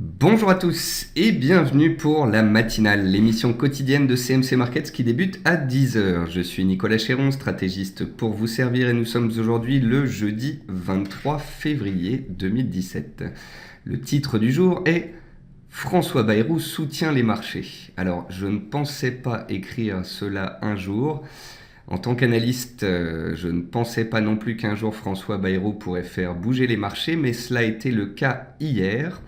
Bonjour à tous et bienvenue pour la matinale, l'émission quotidienne de CMC Markets qui débute à 10 heures. Je suis Nicolas Chéron, stratégiste pour vous servir et nous sommes aujourd'hui le jeudi 23 février 2017. Le titre du jour est François Bayrou soutient les marchés. Alors je ne pensais pas écrire cela un jour. En tant qu'analyste, je ne pensais pas non plus qu'un jour François Bayrou pourrait faire bouger les marchés, mais cela a été le cas hier.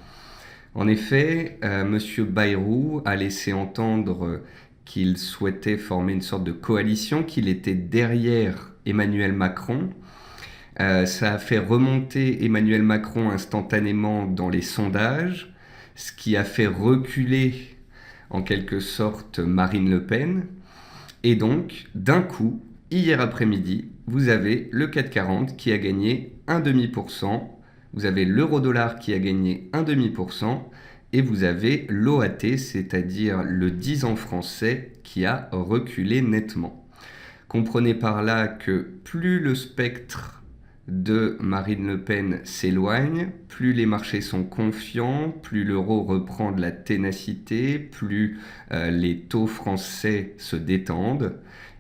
En effet, M. Bayrou a laissé entendre qu'il souhaitait former une sorte de coalition, qu'il était derrière Emmanuel Macron. Ça a fait remonter Emmanuel Macron instantanément dans les sondages, ce qui a fait reculer en quelque sorte Marine Le Pen. Et donc, d'un coup, hier après-midi, vous avez le CAC 40 qui a gagné 0,5%. Vous avez l'euro-dollar qui a gagné 0,5% et vous avez l'OAT, c'est-à-dire le 10 ans français, qui a reculé nettement. Comprenez par là que plus le spectre de Marine Le Pen s'éloigne, plus les marchés sont confiants, plus l'euro reprend de la ténacité, plus les taux français se détendent,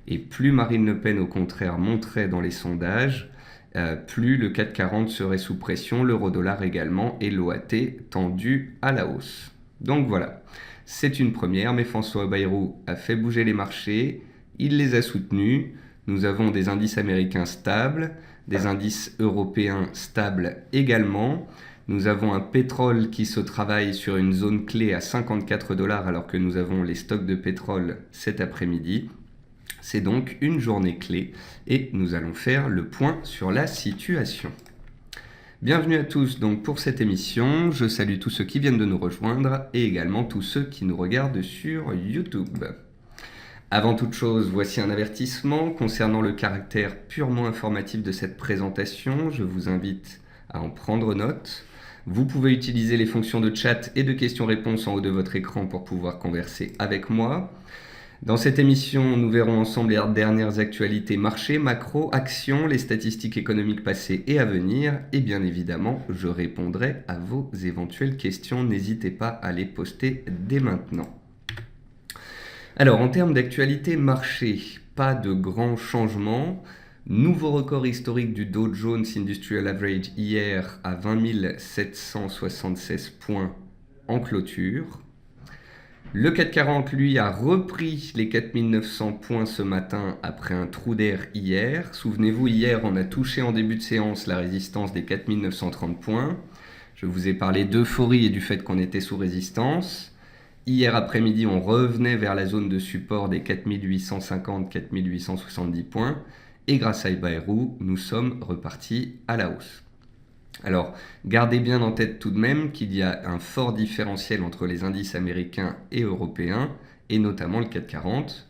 et plus Marine Le Pen au contraire monterait dans les sondages, plus le CAC 40 serait sous pression, l'euro-dollar également, et l'OAT tendu à la hausse. Donc voilà, c'est une première, mais François Bayrou a fait bouger les marchés, il les a soutenus, nous avons des indices américains stables, des indices européens stables également, nous avons un pétrole qui se travaille sur une zone clé à 54 $ alors que nous avons les stocks de pétrole cet après-midi. C'est donc une journée clé et nous allons faire le point sur la situation. Bienvenue à tous donc pour cette émission. Je salue tous ceux qui viennent de nous rejoindre et également tous ceux qui nous regardent sur YouTube. Avant toute chose, voici un avertissement concernant le caractère purement informatif de cette présentation. Je vous invite à en prendre note. Vous pouvez utiliser les fonctions de chat et de questions-réponses en haut de votre écran pour pouvoir converser avec moi. Dans cette émission, nous verrons ensemble les dernières actualités marché, macro, actions, les statistiques économiques passées et à venir. Et bien évidemment, je répondrai à vos éventuelles questions. N'hésitez pas à les poster dès maintenant. Alors, en termes d'actualité marché, pas de grands changements. Nouveau record historique du Dow Jones Industrial Average hier à 20 776 points en clôture. Le CAC 40, lui, a repris les 4900 points ce matin après un trou d'air hier. Souvenez-vous, hier, on a touché en début de séance la résistance des 4930 points. Je vous ai parlé d'euphorie et du fait qu'on était sous résistance. Hier après-midi, on revenait vers la zone de support des 4850-4870 points. Et grâce à Bayrou, nous sommes repartis à la hausse. Alors, gardez bien en tête tout de même qu'il y a un fort différentiel entre les indices américains et européens, et notamment le CAC 40.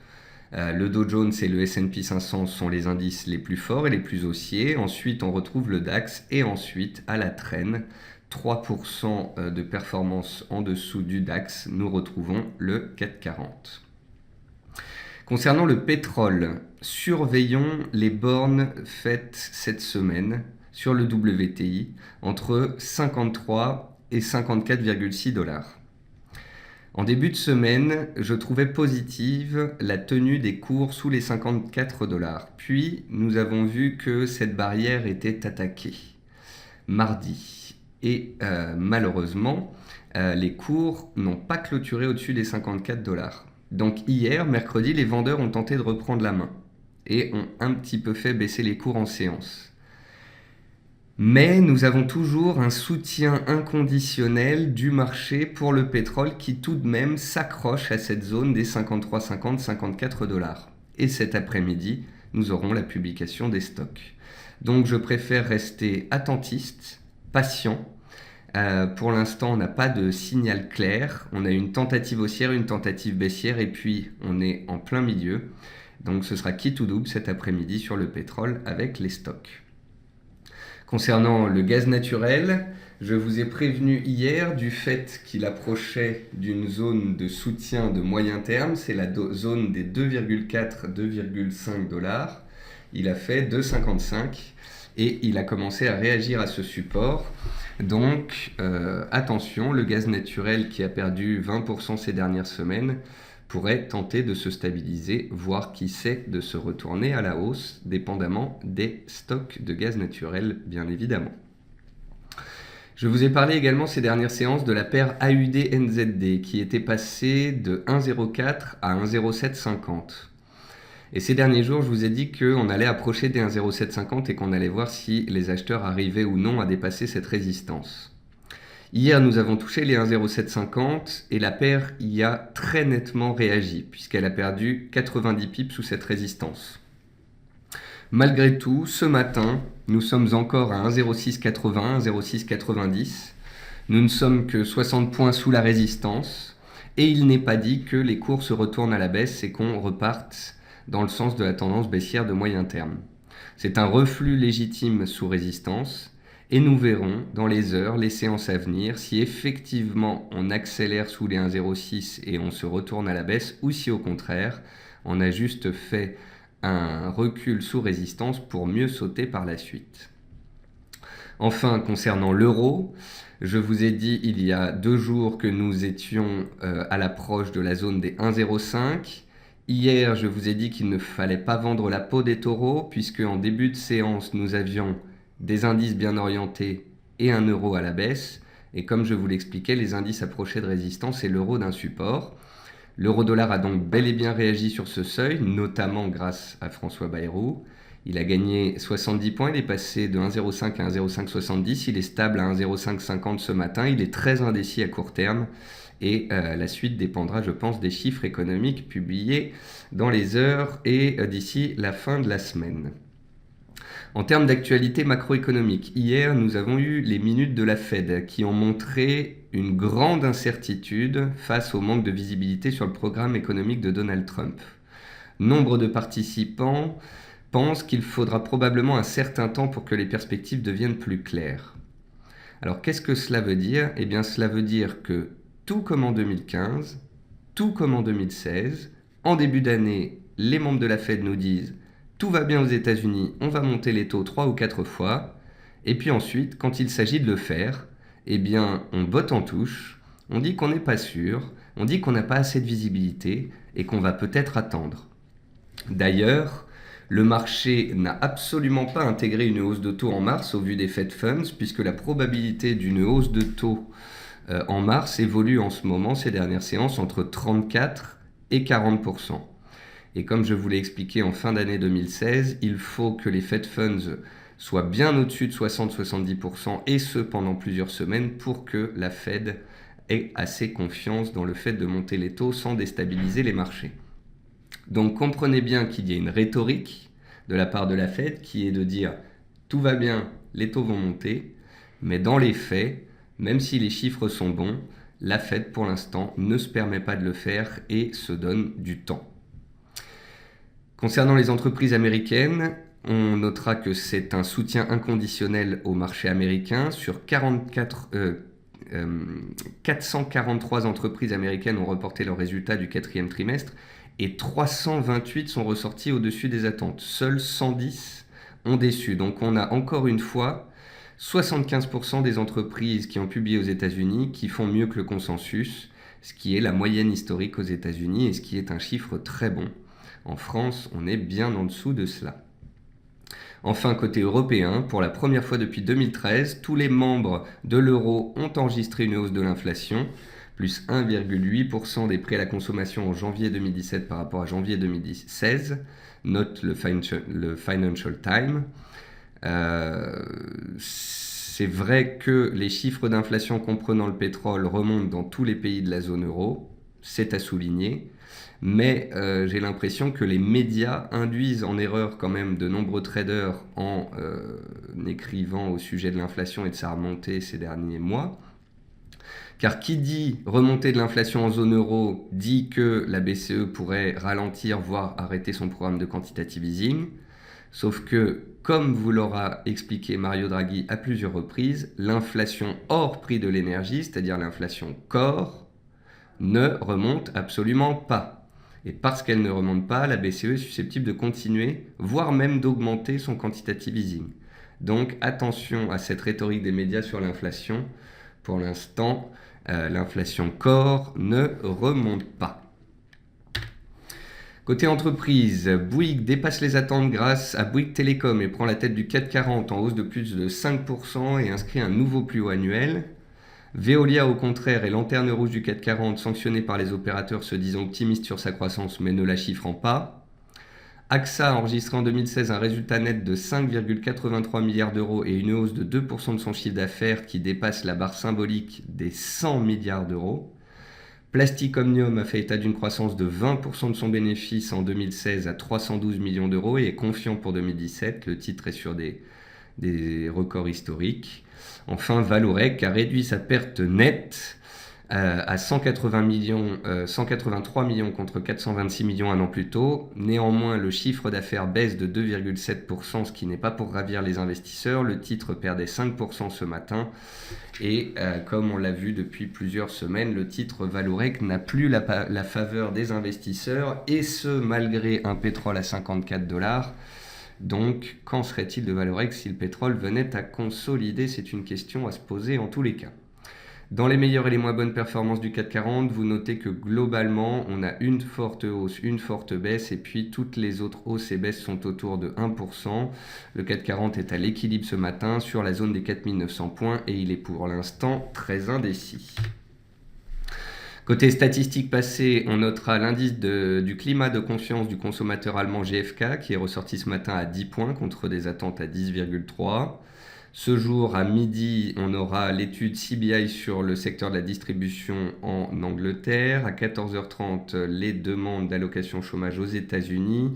Le Dow Jones et le S&P 500 sont les indices les plus forts et les plus haussiers. Ensuite, on retrouve le DAX et ensuite, à la traîne, 3% de performance en dessous du DAX, nous retrouvons le CAC 40. Concernant le pétrole, surveillons les bornes faites cette semaine sur le WTI entre 53 et 54,6 $. En début de semaine, je trouvais positive la tenue des cours sous les 54 $. Puis, nous avons vu que cette barrière était attaquée mardi. Et malheureusement, les cours n'ont pas clôturé au-dessus des 54 $. Donc hier, mercredi, les vendeurs ont tenté de reprendre la main et ont un petit peu fait baisser les cours en séance. Mais nous avons toujours un soutien inconditionnel du marché pour le pétrole qui tout de même s'accroche à cette zone des 53,50-54 $. Et cet après-midi, nous aurons la publication des stocks. Donc je préfère rester attentiste, patient. Pour l'instant, on n'a pas de signal clair. On a une tentative haussière, une tentative baissière et puis on est en plein milieu. Donc ce sera quitte ou double cet après-midi sur le pétrole avec les stocks. Concernant le gaz naturel, je vous ai prévenu hier du fait qu'il approchait d'une zone de soutien de moyen terme, c'est la zone des 2,4-2,5 $. Il a fait 2,55 et il a commencé à réagir à ce support. Donc, attention, le gaz naturel qui a perdu 20% ces dernières semaines pourrait tenter de se stabiliser, voire qui sait de se retourner à la hausse, dépendamment des stocks de gaz naturel, bien évidemment. Je vous ai parlé également ces dernières séances de la paire AUD-NZD qui était passée de 1,04 à 1,0750. Et ces derniers jours, je vous ai dit qu'on allait approcher des 1,0750 et qu'on allait voir si les acheteurs arrivaient ou non à dépasser cette résistance. Hier, nous avons touché les 1,0750 et la paire y a très nettement réagi puisqu'elle a perdu 90 pips sous cette résistance. Malgré tout, ce matin, nous sommes encore à 1,0680, 1,0690. Nous ne sommes que 60 points sous la résistance et il n'est pas dit que les cours se retournent à la baisse et qu'on reparte dans le sens de la tendance baissière de moyen terme. C'est un reflux légitime sous résistance et nous verrons dans les heures, les séances à venir, si effectivement on accélère sous les 1,06 et on se retourne à la baisse ou si au contraire on a juste fait un recul sous résistance pour mieux sauter par la suite. Enfin, concernant l'euro, je vous ai dit il y a 2 jours que nous étions à l'approche de la zone des 1,05. Hier, je vous ai dit qu'il ne fallait pas vendre la peau des taureaux, puisque en début de séance, nous avions des indices bien orientés et un euro à la baisse. Et comme je vous l'expliquais, les indices approchaient de résistance et l'euro d'un support. L'euro-dollar a donc bel et bien réagi sur ce seuil, notamment grâce à François Bayrou. Il a gagné 70 points, il est passé de 1,05 à 1,0570, il est stable à 1,0550 ce matin, il est très indécis à court terme et la suite dépendra, je pense, des chiffres économiques publiés dans les heures et d'ici la fin de la semaine. En termes d'actualité macroéconomique, hier nous avons eu les minutes de la Fed qui ont montré une grande incertitude face au manque de visibilité sur le programme économique de Donald Trump. Nombre de participants pensent qu'il faudra probablement un certain temps pour que les perspectives deviennent plus claires. Alors qu'est-ce que cela veut dire ? Eh bien cela veut dire que tout comme en 2015, tout comme en 2016, en début d'année, les membres de la Fed nous disent tout va bien aux États-Unis, on va monter les taux 3 ou 4 fois. Et puis ensuite, quand il s'agit de le faire, eh bien, on botte en touche, on dit qu'on n'est pas sûr, on dit qu'on n'a pas assez de visibilité et qu'on va peut-être attendre. D'ailleurs, le marché n'a absolument pas intégré une hausse de taux en mars au vu des Fed Funds, puisque la probabilité d'une hausse de taux en mars évolue en ce moment, ces dernières séances, entre 34 et 40%. Et comme je vous l'ai expliqué en fin d'année 2016, il faut que les Fed Funds soient bien au-dessus de 60-70% et ce pendant plusieurs semaines pour que la Fed ait assez confiance dans le fait de monter les taux sans déstabiliser les marchés. Donc comprenez bien qu'il y a une rhétorique de la part de la Fed qui est de dire tout va bien, les taux vont monter, mais dans les faits, même si les chiffres sont bons, la Fed pour l'instant ne se permet pas de le faire et se donne du temps. Concernant les entreprises américaines, on notera que c'est un soutien inconditionnel au marché américain. Sur 443 entreprises américaines ont reporté leurs résultats du 4e trimestre et 328 sont ressortis au-dessus des attentes. Seuls 110 ont déçu. Donc on a encore une fois 75% des entreprises qui ont publié aux États-Unis qui font mieux que le consensus, ce qui est la moyenne historique aux États-Unis et ce qui est un chiffre très bon. En France, on est bien en dessous de cela. Enfin, côté européen, pour la première fois depuis 2013, tous les membres de l'euro ont enregistré une hausse de l'inflation, plus 1,8% des prix à la consommation en janvier 2017 par rapport à janvier 2016, note le Financial Times. C'est vrai que les chiffres d'inflation comprenant le pétrole remontent dans tous les pays de la zone euro, c'est à souligner. Mais j'ai l'impression que les médias induisent en erreur quand même de nombreux traders en écrivant au sujet de l'inflation et de sa remontée ces derniers mois. Car qui dit remontée de l'inflation en zone euro dit que la BCE pourrait ralentir, voire arrêter son programme de quantitative easing. Sauf que, comme vous l'aura expliqué Mario Draghi à plusieurs reprises, l'inflation hors prix de l'énergie, c'est-à-dire l'inflation core, ne remonte absolument pas. Et parce qu'elle ne remonte pas, la BCE est susceptible de continuer, voire même d'augmenter son quantitative easing. Donc attention à cette rhétorique des médias sur l'inflation. Pour l'instant, l'inflation core ne remonte pas. Côté entreprise, Bouygues dépasse les attentes grâce à Bouygues Télécom et prend la tête du CAC 40 en hausse de plus de 5% et inscrit un nouveau plus haut annuel. Veolia, au contraire, est lanterne rouge du CAC 40, sanctionnée par les opérateurs se disant optimistes sur sa croissance mais ne la chiffrant pas. AXA a enregistré en 2016 un résultat net de 5,83 milliards d'euros et une hausse de 2% de son chiffre d'affaires qui dépasse la barre symbolique des 100 milliards d'euros. Plastic Omnium a fait état d'une croissance de 20% de son bénéfice en 2016 à 312 millions d'euros et est confiant pour 2017. Le titre est sur des records historiques. Enfin, Vallourec a réduit sa perte nette à 183 millions contre 426 millions un an plus tôt. Néanmoins, le chiffre d'affaires baisse de 2,7%, ce qui n'est pas pour ravir les investisseurs. Le titre perdait 5% ce matin. Et comme on l'a vu depuis plusieurs semaines, le titre Vallourec n'a plus la faveur des investisseurs, et ce malgré un pétrole à 54 $. Donc, qu'en serait-il de Vallourec si le pétrole venait à consolider? C'est une question à se poser en tous les cas. Dans les meilleures et les moins bonnes performances du CAC 40, vous notez que globalement, on a une forte hausse, une forte baisse, et puis toutes les autres hausses et baisses sont autour de 1%. Le CAC 40 est à l'équilibre ce matin sur la zone des 4900 points et il est pour l'instant très indécis. Côté statistiques passées, on notera l'indice du climat de confiance du consommateur allemand GfK qui est ressorti ce matin à 10 points contre des attentes à 10,3. Ce jour, à midi, on aura l'étude CBI sur le secteur de la distribution en Angleterre. À 14h30, les demandes d'allocation chômage aux États-Unis.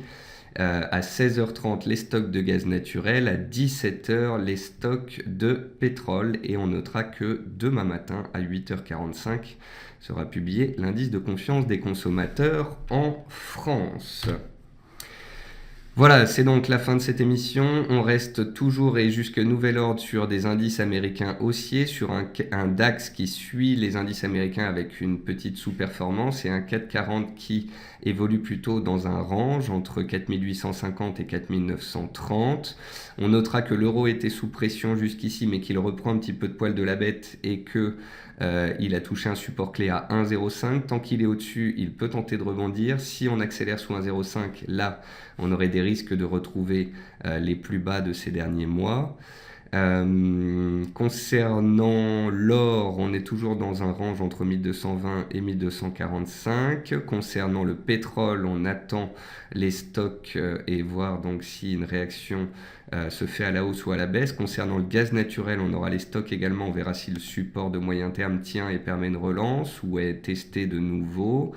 À 16h30, les stocks de gaz naturel. À 17h, les stocks de pétrole. Et on notera que demain matin, à 8h45, sera publié l'indice de confiance des consommateurs en France. Voilà, c'est donc la fin de cette émission. On reste toujours et jusque nouvel ordre sur des indices américains haussiers, sur un DAX qui suit les indices américains avec une petite sous-performance et un CAC 40 qui évolue plutôt dans un range entre 4850 et 4930. On notera que l'euro était sous pression jusqu'ici mais qu'il reprend un petit peu de poil de la bête et que il a touché un support clé à 1,05. Tant qu'il est au-dessus, il peut tenter de rebondir. Si on accélère sous 1,05, là, on aurait des risques de retrouver les plus bas de ces derniers mois. Concernant l'or, on est toujours dans un range entre 1220 et 1245. Concernant le pétrole, on attend les stocks et voir donc si une réaction se fait à la hausse ou à la baisse. Concernant le gaz naturel, on aura les stocks également. On verra si le support de moyen terme tient et permet une relance ou est testé de nouveau.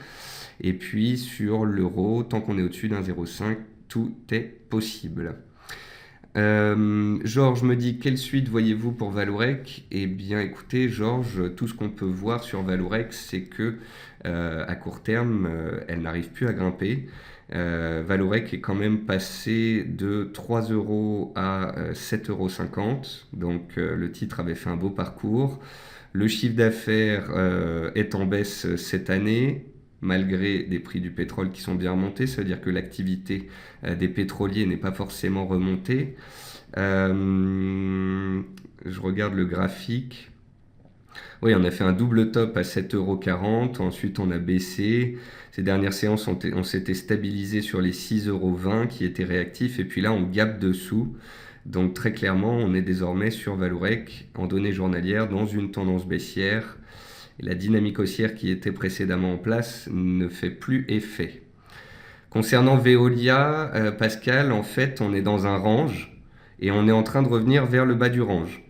Et puis sur l'euro, tant qu'on est au-dessus d'1,05, tout est possible. Georges me dit quelle suite voyez-vous pour Vallourec? Eh bien écoutez Georges, tout ce qu'on peut voir sur Vallourec, c'est que à court terme elle n'arrive plus à grimper. Vallourec est quand même passé de 3 € à 7,50 €, donc le titre avait fait un beau parcours. Le chiffre d'affaires est en baisse cette année, malgré des prix du pétrole qui sont bien remontés. Ça veut dire que l'activité des pétroliers n'est pas forcément remontée. Je regarde le graphique. Oui, on a fait un double top à 7,40 €, ensuite on a baissé. Ces dernières séances, on s'était stabilisé sur les 6,20 € qui étaient réactifs, et puis là on gape dessous. Donc très clairement, on est désormais sur Vallourec en données journalières dans une tendance baissière. La dynamique haussière qui était précédemment en place ne fait plus effet. Concernant Veolia, Pascal, en fait, on est dans un range et on est en train de revenir vers le bas du range.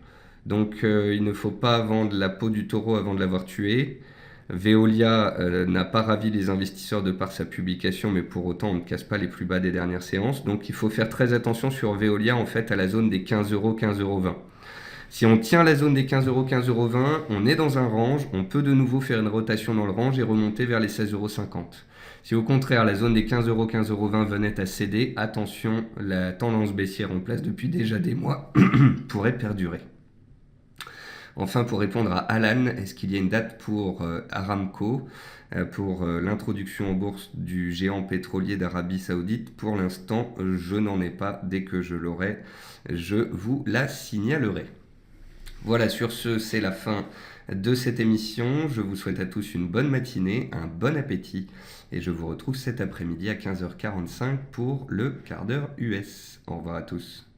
Donc, il ne faut pas vendre la peau du taureau avant de l'avoir tué. Veolia n'a pas ravi les investisseurs de par sa publication, mais pour autant, on ne casse pas les plus bas des dernières séances. Donc, il faut faire très attention sur Veolia, en fait, à la zone des 15 €, 15,20 €. Si on tient la zone des 15 €, 15,20 €, on est dans un range, on peut de nouveau faire une rotation dans le range et remonter vers les 16,50 €. Si au contraire la zone des 15 €, 15,20 € venait à céder, attention, la tendance baissière en place depuis déjà des mois pourrait perdurer. Enfin, pour répondre à Alan, est-ce qu'il y a une date pour Aramco, pour l'introduction en bourse du géant pétrolier d'Arabie Saoudite? Pour l'instant, je n'en ai pas. Dès que je l'aurai, je vous la signalerai. Voilà, sur ce, c'est la fin de cette émission. Je vous souhaite à tous une bonne matinée, un bon appétit, et je vous retrouve cet après-midi à 15h45 pour le quart d'heure US. Au revoir à tous.